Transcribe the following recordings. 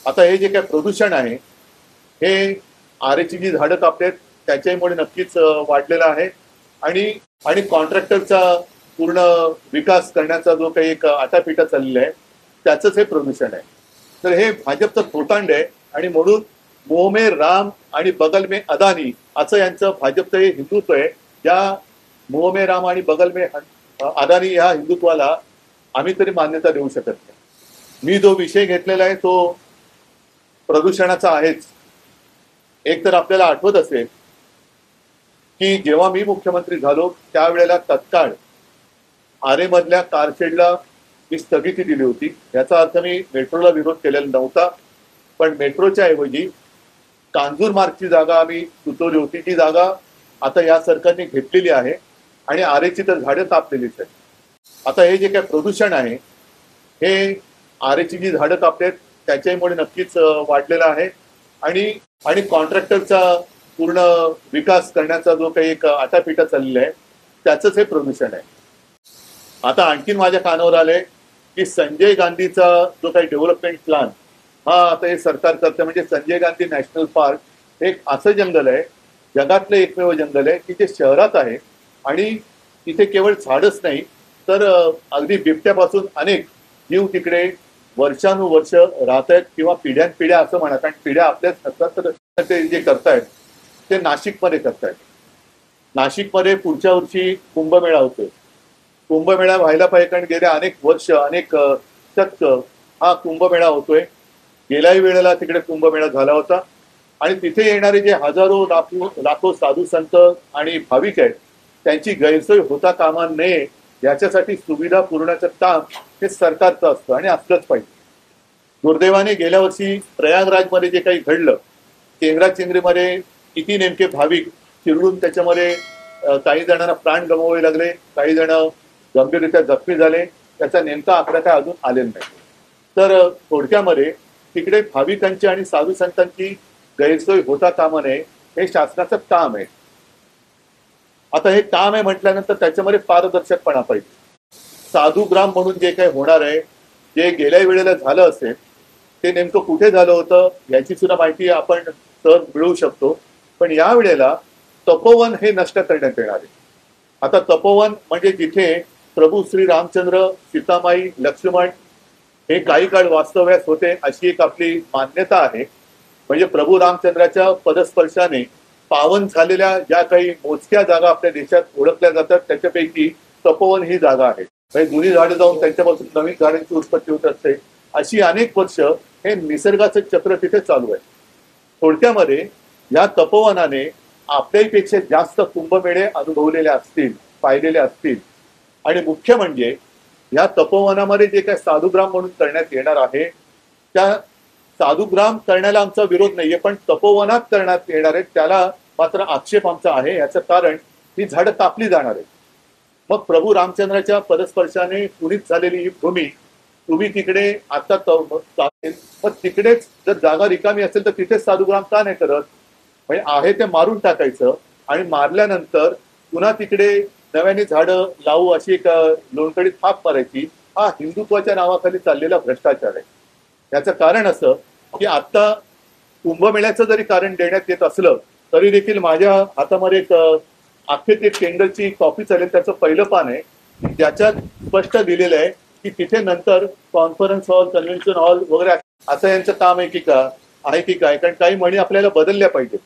आता हे जे काय प्रदूषण आहे हे आरेची जी झाडं कापतात त्याच्यामुळे नक्कीच वाढलेलं आहे आणि आणि कॉन्ट्रॅक्टरचा पूर्ण विकास करण्याचा जो काही एक आटापिटा चाललेला आहे त्याचंच हे प्रदूषण आहे. तर हे भाजपचं थोतांड आहे आणि म्हणून मोह में राम आणि बगल में अदानी असं यांचं भाजपचं हे हिंदुत्व आहे. या मोह में राम आणि बगल में अदानी या हिंदुत्वाला आम्ही तरी मान्यता देऊ शकत नाही. मी जो विषय घेतलेला आहे तो प्रदूषणाचा आहेच. एक तर आपल्याला आठवत असेल की जेव्हा मी मुख्यमंत्री झालो त्यावेळेला तत्काळ आरेमधल्या कारशेडला मी स्थगिती दिली होती. याचा अर्थ मी मेट्रोला विरोध केलेला नव्हता, पण मेट्रोच्या ऐवजी कांजूर मार्गची जागा आम्ही सुचवली होती. ती जागा आता या सरकारने घेतलेली आहे आणि आरेची तर झाडं कापलेलीच आहेत. आता हे जे काय प्रदूषण आहे हे आरेची जी झाडं कापतात त्याच्यामुळे नक्कीच वाढलेलं आहे आणि आणि कॉन्ट्रॅक्टरचा पूर्ण विकास करण्याचा जो काही एक आटापिटा चाललेला आहे त्याचंच हे प्रदूषण आहे. आता आणखीन माझ्या कानावर आले की संजय गांधीचा जो काही डेव्हलपमेंट प्लॅन हा आता हे सरकार करतं. म्हणजे संजय गांधी नॅशनल पार्क एक असं जंगल आहे, जगातलं एकमेव जंगल आहे की जे शहरात आहे आणि तिथे केवळ झाडच नाही तर अगदी बिबट्यापासून अनेक जीव तिकडे वर्षानुवर्ष राहत आहेत किंवा पिढ्यानपिढ्या असं म्हणा, कारण पिढ्या आपल्याच असतात. तर ते जे करतायत ते नाशिकमध्ये करतायत. नाशिकमध्ये पुढच्या वर्षी कुंभमेळा होतोय. कुंभमेळा व्हायला पाहिजे कारण गेल्या अनेक वर्ष अनेक शतक हा कुंभमेळा होतोय. गेल्याही वेळेला तिकडे कुंभमेळा झाला होता आणि तिथे येणारे जे हजारो लाखो साधू संत आणि भाविक आहेत त्यांची गैरसोय होता कामा नये याच्यासाठी सुविधा पुरवण्याचं काम हे सरकारचं असतं आणि असलंच पाहिजे. दुर्दैवाने गेल्या वर्षी प्रयागराजमध्ये जे काही घडलं, चेंगराचेंगरीमध्ये किती नेमके भाविक चिरडून त्याच्यामध्ये काही जणांना प्राण गमवावे लागले, काही जण गंभीररित्या जखमी झाले. त्याचा नेमका आकडा काय अजून आलेला नाही. तर थोडक्यामध्ये तिकडे भाविकांची आणि साधू संतांची गैरसोय होता कामा नये हे शासनाचं काम आहे. आता हे काम आहे म्हटल्यानंतर त्याच्यामध्ये पारदर्शकपणा पाहिजे. साधुग्राम म्हणून जे काही होणार आहे, जे गेल्या वेळेला झालं असेल ते नेमकं कुठे झालं होतं याची सुद्धा माहिती आपण सहज मिळवू शकतो. पण या वेळेला तपोवन हे नष्ट करण्यात येणार आहे. आता तपोवन म्हणजे जिथे प्रभू श्री रामचंद्र, सीतामाई, लक्ष्मण हे काही काळ वास्तव्यास होते अशी एक आपली मान्यता आहे. म्हणजे प्रभू रामचंद्राच्या पदस्पर्शाने पावन झालेल्या ज्या काही मोजक्या जागा आपल्या देशात ओळखल्या जातात त्याच्यापैकी तपोवन ही जागा आहे. म्हणजे जुनी झाडं जाऊन त्यांच्यापासून नवीन झाडांची उत्पत्ती होत असते. अशी अनेक वर्ष हे निसर्गाचं चक्र तिथे चालू आहे. थोडक्यामध्ये या तपोवनाने आपल्यापेक्षा जास्त कुंभमेळे अनुभवलेले असतील, पाहिलेले असतील आणि मुख्य म्हणजे या तपोवनामध्ये जे काही साधुग्राम म्हणून करण्यात येणार आहे त्या साधुग्राम करण्याला आमचा विरोध नाहीये, पण तपोवनात करण्यात येणार आहे त्याला मात्र आक्षेप आमचा आहे. याचं कारण ही झाडं कापली जाणार आहेत. मग प्रभू रामचंद्राच्या पदस्पर्शाने पुनीत झालेली ही भूमी तुम्ही तिकडे आता मग तिकडेच जर जागा रिकामी असेल तर तिथेच साधुग्राम का नाही करत? म्हणजे आहे ते मारून टाकायचं आणि मारल्यानंतर पुन्हा तिकडे नव्याने झाडं लावू अशी एक लोणकडीत थाप मारायची. हा हिंदुत्वाच्या नावाखाली चाललेला भ्रष्टाचार आहे. याचं कारण असं की आता कुंभमेळ्याचं जरी कारण देण्यात येत असलं तरी देखील माझ्या हातामध्ये एक अख्खे ते टेंडरची कॉपी चालेल, त्याचं पहिलं पान आहे ज्याच्यात स्पष्ट दिलेलं आहे की तिथे नंतर कॉन्फरन्स हॉल, कन्व्हेन्शन हॉल वगैरे असं यांचं काम आहे की काय. कारण काही म्हणी आपल्याला बदलल्या पाहिजेत.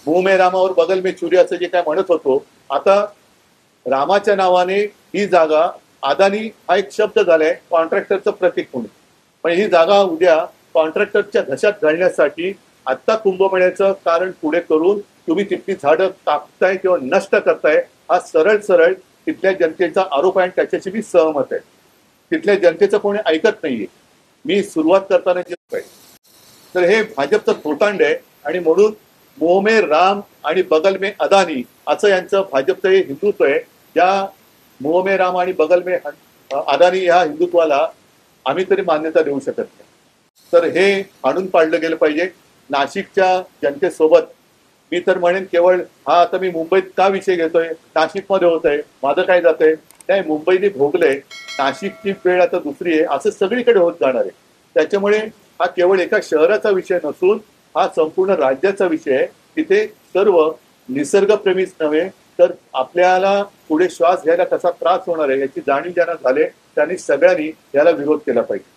मुंह में रामावर बगल में चुरी असं जे काय म्हणत होतो, आता रामाच्या नावाने ही जागा अदानी हा एक शब्द झालाय कॉन्ट्रॅक्टरचं प्रतीक म्हणून. पण ही जागा उद्या कॉन्ट्रॅक्टरच्या घशात घालण्यासाठी आत्ता कुंभमेळ्याचं कारण पुढे करून तुम्ही तिथली झाडं कापताय किंवा नष्ट करताय हा सरळ तिथल्या जनतेचा आरोप आहे आणि त्याच्याशी मी सहमत आहे. तिथल्या जनतेचं कोणी ऐकत नाहीये. मी सुरुवात करताना जे तर हे भाजपचं थोतांड आहे आणि म्हणून मोह में राम आणि बगल में अदानी असं यांचं भाजपचं हे हिंदुत्व आहे. या मोह में राम आणि बगल में अदानी या हिंदुत्वाला आम्ही तरी मान्यता देऊ शकत नाही. तर हे आणून पाडलं गेलं पाहिजे. नाशिकच्या जनतेसोबत मी तर म्हणेन केवळ हा आता मी मुंबईत का विषय घेतोय, नाशिकमध्ये होत आहे, माझं काय जात आहे नाही, मुंबईने भोगलंय, नाशिकची वेळ आता दुसरी आहे, असं सगळीकडे होत जाणार आहे. त्याच्यामुळे हा केवळ एका शहराचा विषय नसून हा संपूर्ण राज्याचा विषय आहे. तिथे सर्व निसर्गप्रेमीच नव्हे तर आपल्याला पुढे श्वास घ्यायला कसा त्रास होणार आहे याची जाणीव ज्यांना झाले त्यांनी सगळ्यांनी याला विरोध केला पाहिजे.